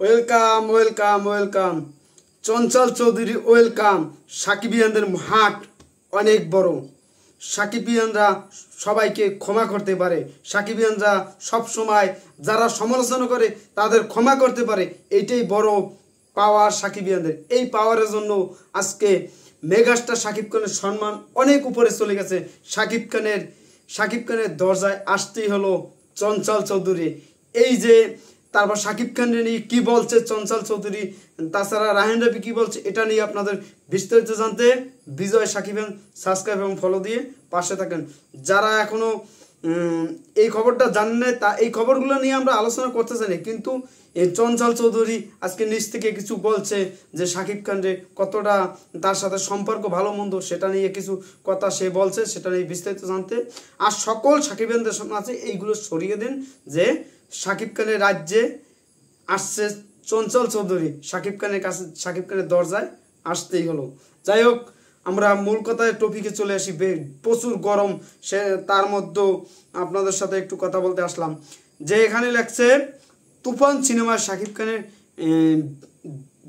Welcome welcome welcome Chanchal Chowdhury welcome. সাকিবিয়ানদের হাট অনেক বড়। সাকিবিয়ানরা সবাইকে ক্ষমা করতে পারে। সাকিবিয়ানরা সব সময় যারা সমালোচনা করে তাদের ক্ষমা করতে পারে। এইটাই বড় পাওয়ার সাকিবিয়ানদের। এই পাওয়ারের জন্য আজকে মেগাস্টার শাকিব খানের সম্মান অনেক উপরে চলে গেছে। শাকিব খানের দরজায় আসতেই হলো চঞ্চল চৌধুরী। এই যে তারপর শাকিব খানের নিয়ে কী বলছে চঞ্চল চৌধুরী, তাছাড়া রাহেন রাফি কী বলছে, এটা নিয়ে আপনাদের বিস্তারিত জানতে বিজয় সাকিবেন সাবস্ক্রাইব এবং ফলো দিয়ে পাশে থাকেন। যারা এখনও এই খবরটা জানেন না, তা এই খবরগুলো নিয়ে আমরা আলোচনা করতে চাই না, কিন্তু এই চঞ্চল চৌধুরী আজকে নিজ থেকে কিছু বলছে যে শাকিব খানের কতটা তার সাথে সম্পর্ক ভালো মন্দ, সেটা নিয়ে কিছু কথা সে বলছে, সেটা নিয়ে বিস্তারিত জানতে আর সকল সাকিবিয়ানদের সামনে আছে এইগুলো সরিয়ে দিন যে শাকিব খানের রাজ্যে আসছে চঞ্চল চৌধুরী। শাকিব খানের কাছে, শাকিব খানের দরজায় আসতেই হলো। যাই হোক, আমরা মূল কথায় টপিকে চলে আসি। প্রচুর গরম, সে তার মধ্যেও আপনাদের সাথে একটু কথা বলতে আসলাম যে এখানে লেখছে তুফান সিনেমায় শাকিব খানের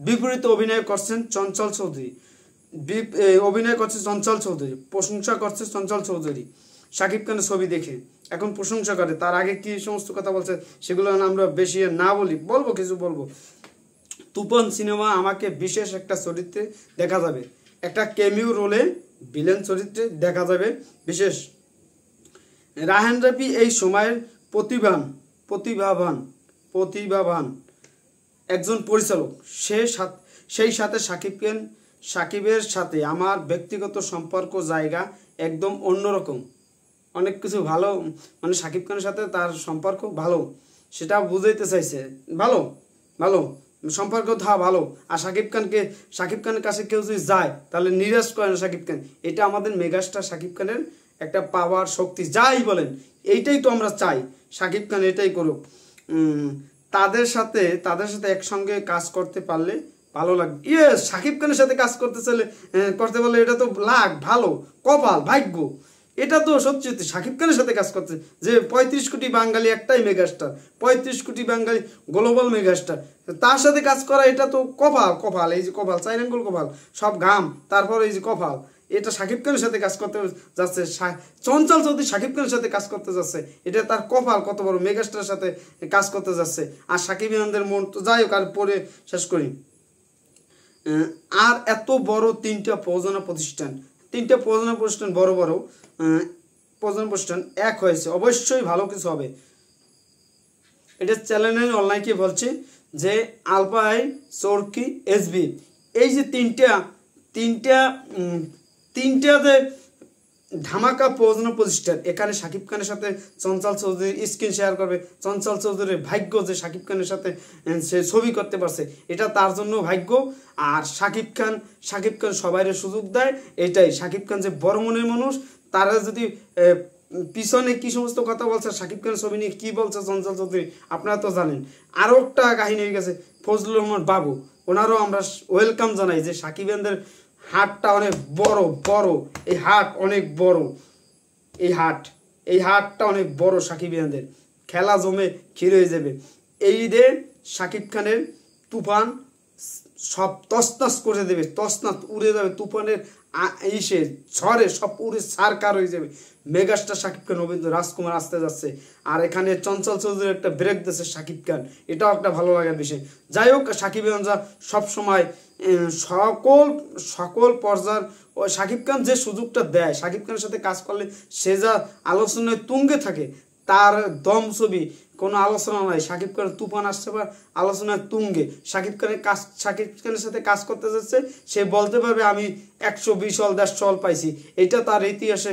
বিপরীতে অভিনয় করছেন চঞ্চল চৌধুরী। অভিনয় করছে চঞ্চল চৌধুরী, প্রশংসা করছে চঞ্চল চৌধুরী শাকিব খানের ছবি দেখে। এখন প্রশংসা করে, তার আগে কি সমস্ত কথা বলছে সেগুলো আমরা বেশি না বলবো কিছু বলবো। তুফান সিনেমা আমাকে বিশেষ একটা চরিত্রে দেখা যাবে, একটা ক্যামিও রোলে ভিলেন চরিত্রে দেখা যাবে বিশেষ। রাহেন রাফি এই সময়ের প্রতিভাবান একজন পরিচালক। সেই সাথে সাকিবের সাথে আমার ব্যক্তিগত সম্পর্ক জায়গা একদম অন্যরকম। অনেক কিছু ভালো, মানে শাকিব খানের সাথে তার সম্পর্ক ভালো, সেটা বুঝাইতে চাইছে। ভালো সম্পর্ক থা ভালো। আর শাকিব খানের কাছে কেউ যদি যায় তাহলে নিরাশ করে না শাকিব খান। এটা আমাদের মেগাস্টার শাকিব খানের একটা পাওয়ার শক্তি। যাই বলেন, এইটাই তো আমরা চাই, শাকিব খান এটাই করুক। তাদের সাথে একসঙ্গে কাজ করতে পারলে ভালো লাগবে। শাকিব খানের সাথে কাজ করতে পারলে এটা তো ভালো কপাল, ভাগ্য। এটা তো সত্যি শাকিব খানের সাথে কাজ করতে, যে 35 কোটি বাঙালি একটাই মেগাস্টার, 35 কোটি বাঙালি গ্লোবাল মেগাস্টার, তার সাথে কাজ করা এটা তো কপাল। এই যে কপাল, 4 আঙ্গুল কপাল, সব ঘাম, তারপর এই যে কপাল। এটা শাকিব খানের সাথে কাজ করতে যাচ্ছে, চঞ্চল চৌধুরী শাকিব খানের সাথে কাজ করতে যাচ্ছে, এটা তার কপাল, কত বড় মেগাস্টারের সাথে কাজ করতে যাচ্ছে। আর সাকিবিয়ানদের মন তো যাই হোক, আর পরে শেষ করি। আর এত বড় তিনটা প্রযোজনা প্রতিষ্ঠান বড় প্রযোজনা প্রতিষ্ঠান এক হয়েছে, অবশ্যই ভালো কিছু হবে। এটা চ্যানেল অনলাইনকে বলছে যে আলপাই, চরকি, এসবি, এই যে তিনটাতে ধামাকা প্রযোজনা প্রতিষ্ঠান। এখানে শাকিব খানের সাথে চঞ্চল চৌধুরী স্ক্রিন শেয়ার করবে। চঞ্চল চৌধুরীর ভাগ্য যে শাকিব খানের সাথে সে ছবি করতে পারছে, এটা তার জন্য ভাগ্য। আর শাকিব খান সবাইরে সুযোগ দেয়, এটাই। শাকিব খান যে বড় মনের মানুষ, তারা যদি পিছনে কি সমস্ত কথা বলছে শাকিব খানের ছবি নিয়ে কি বলছে চঞ্চল চৌধুরী, আপনারা তো জানেন। আরও একটা কাহিনী হয়ে গেছে, ফজলুর রহমান বাবু, ওনারও আমরা ওয়েলকাম জানাই যে সাকিবিয়ানদের হাটটা অনেক বড়। এই হাট অনেক বড়, এই হাটটা অনেক বড়। সাকিবিয়ানদের খেলা জমে ক্ষীর হয়ে যাবে। এই ঈদে শাকিব খানের তুফান সব তছনছ করে দেবে, তছনছ উড়ে যাবে। তুফানের ঝড়ে সব উড়ে সারকার হয়ে যাবে। মেগাস্টার শাকিব খান, রবীন্দ্র রাজকুমার আসতে যাচ্ছে। আর এখানে চঞ্চল চৌধুরী একটা ব্রেক দিচ্ছে শাকিব খান, এটাও একটা ভালো লাগার বিষয়। যাই হোক, সাকিবিয়ানরা সবসময় সকল পর্যায়ের শাকিব খান যে সুযোগটা দেয়, শাকিব খানের সাথে কাজ করলে সে যা আলোচনায় তুঙ্গে থাকে, তার দম ছবি কোনো আলোচনা নয়। শাকিব খানের তুফান আসছে বা আলোচনায় তুঙ্গে। শাকিব খানের সাথে কাজ করতে যাচ্ছে, সে বলতে পারবে আমি 120 হল 150 হল পাইছি। এটা তার ইতিহাসে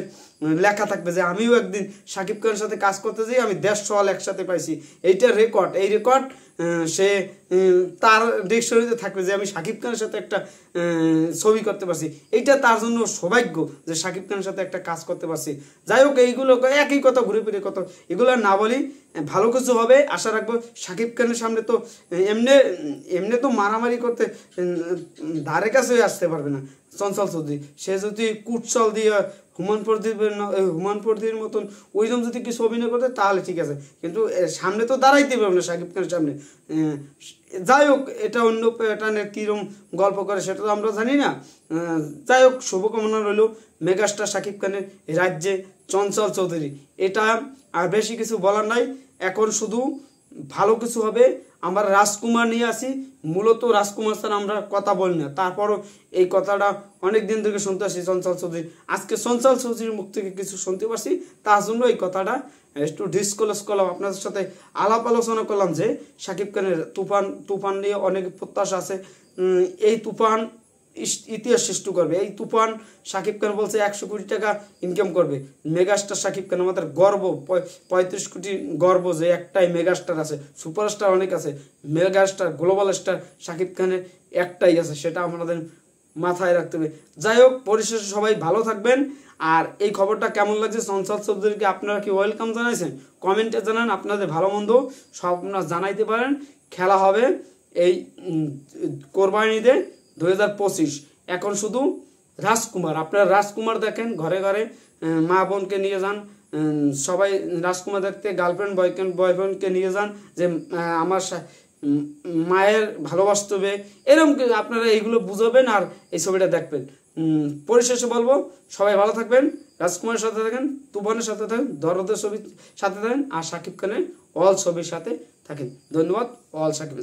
লেখা থাকবে যে আমিও একদিন শাকিব খানের সাথে কাজ করতে যাই, আমি 150 হল একসাথে পাইছি। এইটা রেকর্ড, এই রেকর্ড সে তার ডিকশনারিতে থাকবে যে আমি শাকিব খানের সাথে একটা ছবি করতে পারছি। এইটা তার জন্য সৌভাগ্য যে শাকিব খানের সাথে একটা কাজ করতে পারছি। যাই হোক, এইগুলো একই কথা, ঘুরে ফিরে কথা, এগুলো না বলি, ভালো কিছু হবে আশা রাখবো। শাকিব খানের সামনে তো এমনি তো মারামারি করতে ধারে কাছে আসতে পারবে না চঞ্চল চৌধুরী। সে যদি কুটচল দিয়ে হুমান ফরদির মতন ওইরকম যদি কিছু অভিনয় করতে তাহলে ঠিক আছে, কিন্তু সামনে তো দাঁড়াইতে পারবে না শাকিব খানের সামনে। যাই হোক, এটা অন্য প্যাটার্নের কীরকম গল্প করে সেটা তো আমরা জানি না। যাই হোক, শুভকামনা রইল মেগাস্টার শাকিব খানের রাজ্যে চঞ্চল চৌধুরী। এটা আর বেশি কিছু বলার নাই, এখন শুধু ভালো কিছু হবে। আমরা রাজকুমার নিয়ে আসি, মূলত রাজকুমার স্যার আমরা কথা বলি না, তারপরও এই কথাটা অনেক দিন থেকে শুনতে আসি চঞ্চল চৌধুরী। আজকে চঞ্চল চৌধুরীর মুখ থেকে কিছু শুনতে পারছি, তার জন্য এই কথাটা একটু ডিসক্লোজ করলাম, আপনাদের সাথে আলাপ আলোচনা করলাম যে শাকিব খানের তুফান নিয়ে অনেক প্রত্যাশা আছে। এই তুফান ইতিহাস সৃষ্টি করবে। এই তুফান শাকিব খান বলছে 100 কোটি টাকা ইনকাম করবে। মেগাস্টার শাকিব খান আমাদের গর্ব, 35 কোটি গর্ব যে একটাই মেগাস্টার আছে। সুপারস্টার অনেক আছে, মেগাস্টার গ্লোবাল স্টার শাকিব খানের একটাই আছে, সেটা আমাদের মাথায় রাখতে হবে। যাই হোক, পরিশেষে সবাই ভালো থাকবেন। আর এই খবরটা কেমন লাগছে চঞ্চল চৌধুরীকে আপনারা কি ওয়েলকাম জানাইছেন? কমেন্টে জানান, আপনাদের ভালো মন্দ সব আপনারা জানাইতে পারেন। খেলা হবে এই কোরবানি ঈদে 2025। এখন শুধু রাজকুমার, আপনারা রাজকুমার দেখেন, ঘরে ঘরে মা বোনকে নিয়ে যান, সবাই রাজকুমার দেখতে, গার্লফ্রেন্ড বয়ফ্রেন্ডকে নিয়ে যান যে আমার মায়ের ভালোবাসতে হবে, এরকম আপনারা এইগুলো বুঝাবেন আর এই ছবিটা দেখবেন। পরিশেষে বলবো সবাই ভালো থাকবেন, রাজকুমারের সাথে থাকেন, তুফানের সাথে থাকেন, দরদের ছবির সাথে থাকেন, আর শাকিব খানের অল ছবির সাথে থাকেন। ধন্যবাদ। অল শাকিব।